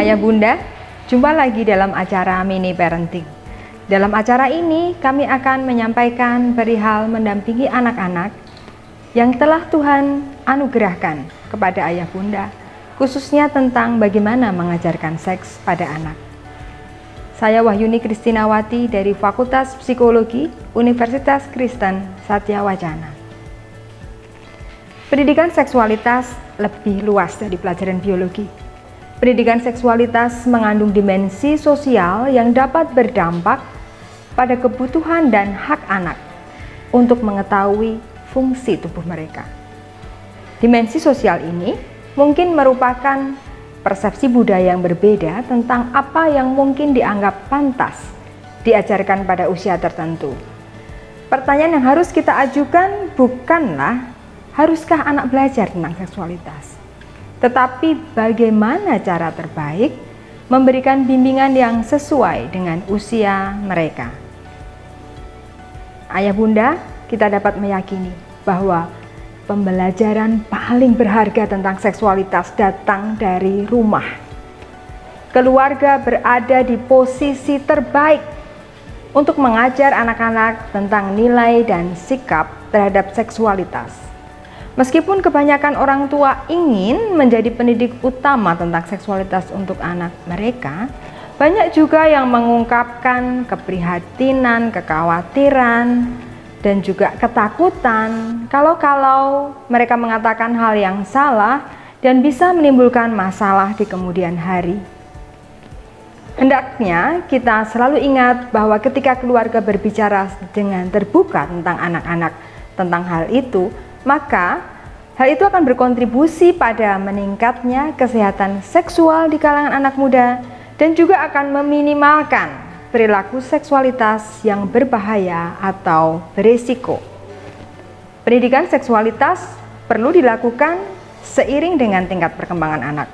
Ayah Bunda, jumpa lagi dalam acara Mini Parenting. Dalam acara ini kami akan menyampaikan perihal mendampingi anak-anak yang telah Tuhan anugerahkan kepada Ayah Bunda, khususnya tentang bagaimana mengajarkan seks pada anak. Saya Wahyuni Kristinawati dari Fakultas Psikologi Universitas Kristen Satya Wacana. Pendidikan seksualitas lebih luas dari pelajaran biologi. Pendidikan seksualitas mengandung dimensi sosial yang dapat berdampak pada kebutuhan dan hak anak untuk mengetahui fungsi tubuh mereka. Dimensi sosial ini mungkin merupakan persepsi budaya yang berbeda tentang apa yang mungkin dianggap pantas diajarkan pada usia tertentu. Pertanyaan yang harus kita ajukan bukanlah haruskah anak belajar tentang seksualitas, tetapi bagaimana cara terbaik memberikan bimbingan yang sesuai dengan usia mereka. Ayah Bunda, kita dapat meyakini bahwa pembelajaran paling berharga tentang seksualitas datang dari rumah. Keluarga berada di posisi terbaik untuk mengajar anak-anak tentang nilai dan sikap terhadap seksualitas. Meskipun kebanyakan orang tua ingin menjadi pendidik utama tentang seksualitas untuk anak mereka, banyak juga yang mengungkapkan keprihatinan, kekhawatiran, dan juga ketakutan kalau mereka mengatakan hal yang salah dan bisa menimbulkan masalah di kemudian hari. Hendaknya kita selalu ingat bahwa ketika keluarga berbicara dengan terbuka tentang anak-anak tentang hal itu, maka hal itu akan berkontribusi pada meningkatnya kesehatan seksual di kalangan anak muda dan juga akan meminimalkan perilaku seksualitas yang berbahaya atau berisiko. Pendidikan seksualitas perlu dilakukan seiring dengan tingkat perkembangan anak.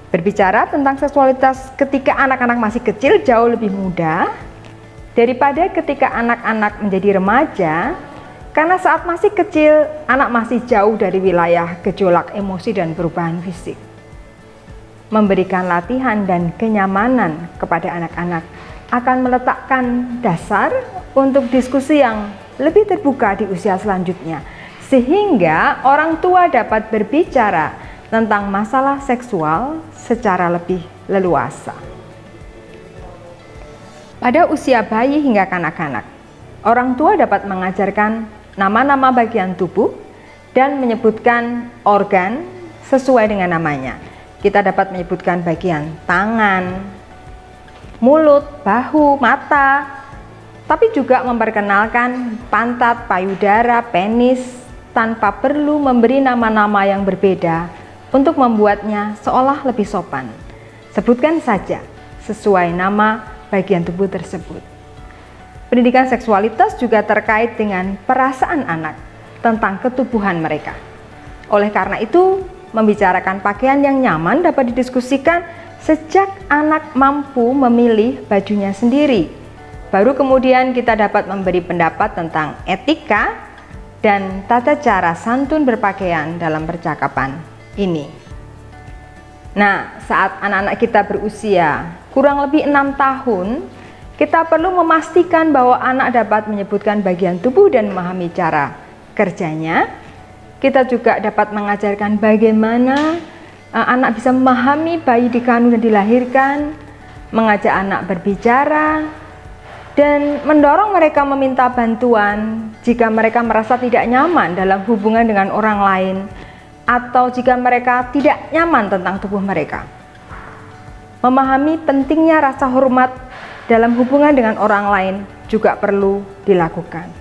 Berbicara tentang seksualitas ketika anak-anak masih kecil jauh lebih mudah daripada ketika anak-anak menjadi remaja. Karena saat masih kecil, anak masih jauh dari wilayah gejolak emosi dan perubahan fisik. Memberikan latihan dan kenyamanan kepada anak-anak akan meletakkan dasar untuk diskusi yang lebih terbuka di usia selanjutnya, sehingga orang tua dapat berbicara tentang masalah seksual secara lebih leluasa. Pada usia bayi hingga kanak-kanak, orang tua dapat mengajarkan nama-nama bagian tubuh dan menyebutkan organ sesuai dengan namanya. Kita dapat menyebutkan bagian tangan, mulut, bahu, mata, tapi juga memperkenalkan pantat, payudara, penis tanpa perlu memberi nama-nama yang berbeda untuk membuatnya seolah lebih sopan. Sebutkan saja sesuai nama bagian tubuh tersebut. Pendidikan seksualitas juga terkait dengan perasaan anak tentang ketubuhan mereka. Oleh karena itu, membicarakan pakaian yang nyaman dapat didiskusikan sejak anak mampu memilih bajunya sendiri. Baru kemudian kita dapat memberi pendapat tentang etika dan tata cara santun berpakaian dalam percakapan ini. Nah, saat anak-anak kita berusia kurang lebih 6 tahun, kita perlu memastikan bahwa anak dapat menyebutkan bagian tubuh dan memahami cara kerjanya. Kita juga dapat mengajarkan bagaimana anak bisa memahami bayi dikandung dan dilahirkan, mengajak anak berbicara, dan mendorong mereka meminta bantuan jika mereka merasa tidak nyaman dalam hubungan dengan orang lain, atau jika mereka tidak nyaman tentang tubuh mereka. Memahami pentingnya rasa hormat dalam hubungan dengan orang lain juga perlu dilakukan.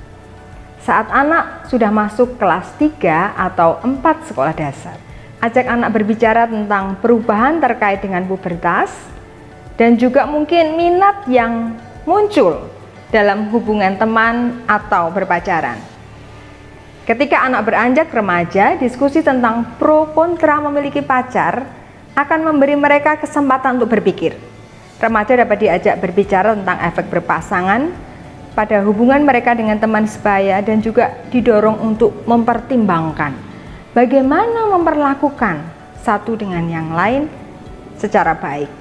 Saat anak sudah masuk kelas 3 atau 4 sekolah dasar, ajak anak berbicara tentang perubahan terkait dengan pubertas dan juga mungkin minat yang muncul dalam hubungan teman atau berpacaran. Ketika anak beranjak remaja, diskusi tentang pro kontra memiliki pacar akan memberi mereka kesempatan untuk berpikir. Remaja dapat diajak berbicara tentang efek berpasangan pada hubungan mereka dengan teman sebaya dan juga didorong untuk mempertimbangkan bagaimana memperlakukan satu dengan yang lain secara baik.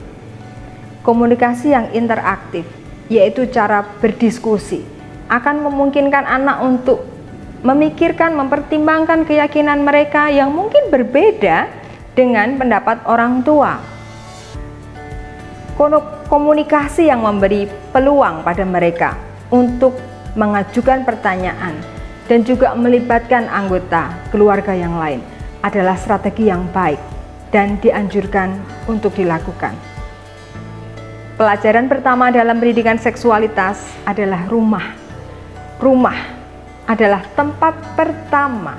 Komunikasi yang interaktif, yaitu cara berdiskusi, akan memungkinkan anak untuk memikirkan, mempertimbangkan keyakinan mereka yang mungkin berbeda dengan pendapat orang tua. Komunikasi yang memberi peluang pada mereka untuk mengajukan pertanyaan dan juga melibatkan anggota keluarga yang lain adalah strategi yang baik dan dianjurkan untuk dilakukan. Pelajaran pertama dalam pendidikan seksualitas adalah rumah. Rumah adalah tempat pertama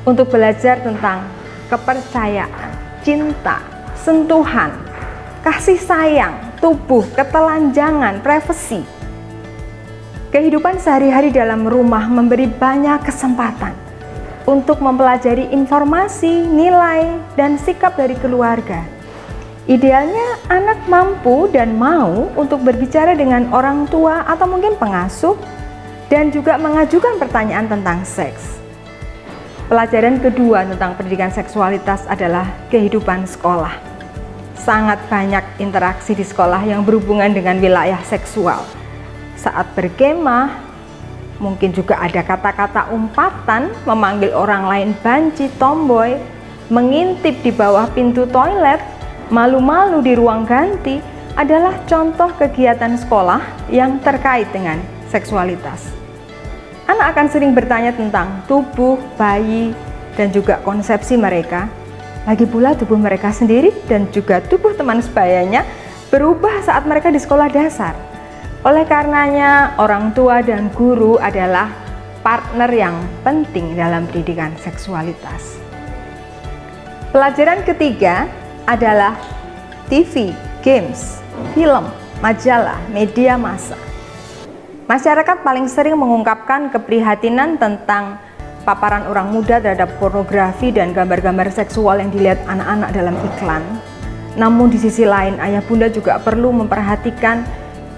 untuk belajar tentang kepercayaan, cinta, sentuhan, kasih sayang, tubuh, ketelanjangan, privasi. Kehidupan sehari-hari dalam rumah memberi banyak kesempatan untuk mempelajari informasi, nilai, dan sikap dari keluarga. Idealnya anak mampu dan mau untuk berbicara dengan orang tua atau mungkin pengasuh dan juga mengajukan pertanyaan tentang seks. Pelajaran kedua tentang pendidikan seksualitas adalah kehidupan sekolah. Sangat banyak interaksi di sekolah yang berhubungan dengan wilayah seksual. Saat berkemah, mungkin juga ada kata-kata umpatan, memanggil orang lain banci, tomboy, mengintip di bawah pintu toilet, malu-malu di ruang ganti adalah contoh kegiatan sekolah yang terkait dengan seksualitas. Anak akan sering bertanya tentang tubuh, bayi, dan juga konsepsi mereka. Lagi pula tubuh mereka sendiri dan juga tubuh teman sebayanya berubah saat mereka di sekolah dasar. Oleh karenanya, orang tua dan guru adalah partner yang penting dalam pendidikan seksualitas. Pelajaran ketiga adalah TV, games, film, majalah, media massa. Masyarakat paling sering mengungkapkan keprihatinan tentang paparan orang muda terhadap pornografi dan gambar-gambar seksual yang dilihat anak-anak dalam iklan. Namun di sisi lain, ayah bunda juga perlu memperhatikan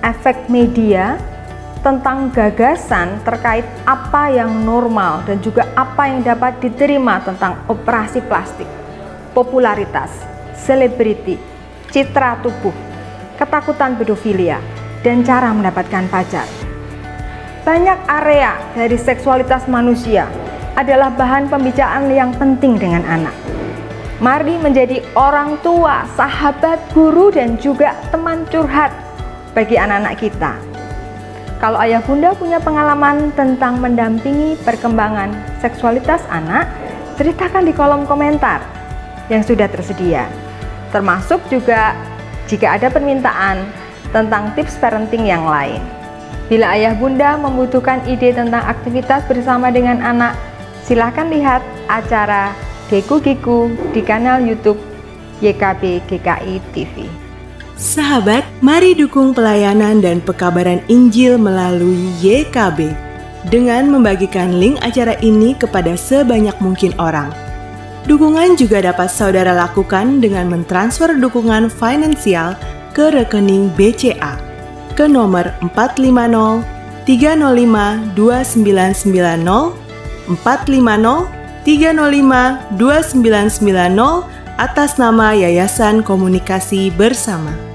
efek media tentang gagasan terkait apa yang normal dan juga apa yang dapat diterima tentang operasi plastik, popularitas, selebriti, citra tubuh, ketakutan pedofilia, dan cara mendapatkan pacar. Banyak area dari seksualitas manusia adalah bahan pembicaraan yang penting dengan anak. Mari menjadi orang tua, sahabat, guru, dan juga teman curhat bagi anak-anak kita. Kalau ayah bunda punya pengalaman tentang mendampingi perkembangan seksualitas anak, ceritakan di kolom komentar yang sudah tersedia. Termasuk juga jika ada permintaan tentang tips parenting yang lain. Bila ayah bunda membutuhkan ide tentang aktivitas bersama dengan anak, silahkan lihat acara Geku-Geku di kanal YouTube YKB GKI TV. Sahabat, mari dukung pelayanan dan pekabaran Injil melalui YKB dengan membagikan link acara ini kepada sebanyak mungkin orang. Dukungan juga dapat saudara lakukan dengan mentransfer dukungan finansial ke rekening BCA ke nomor 450 305 2990 450 305 2990 atas nama Yayasan Komunikasi Bersama.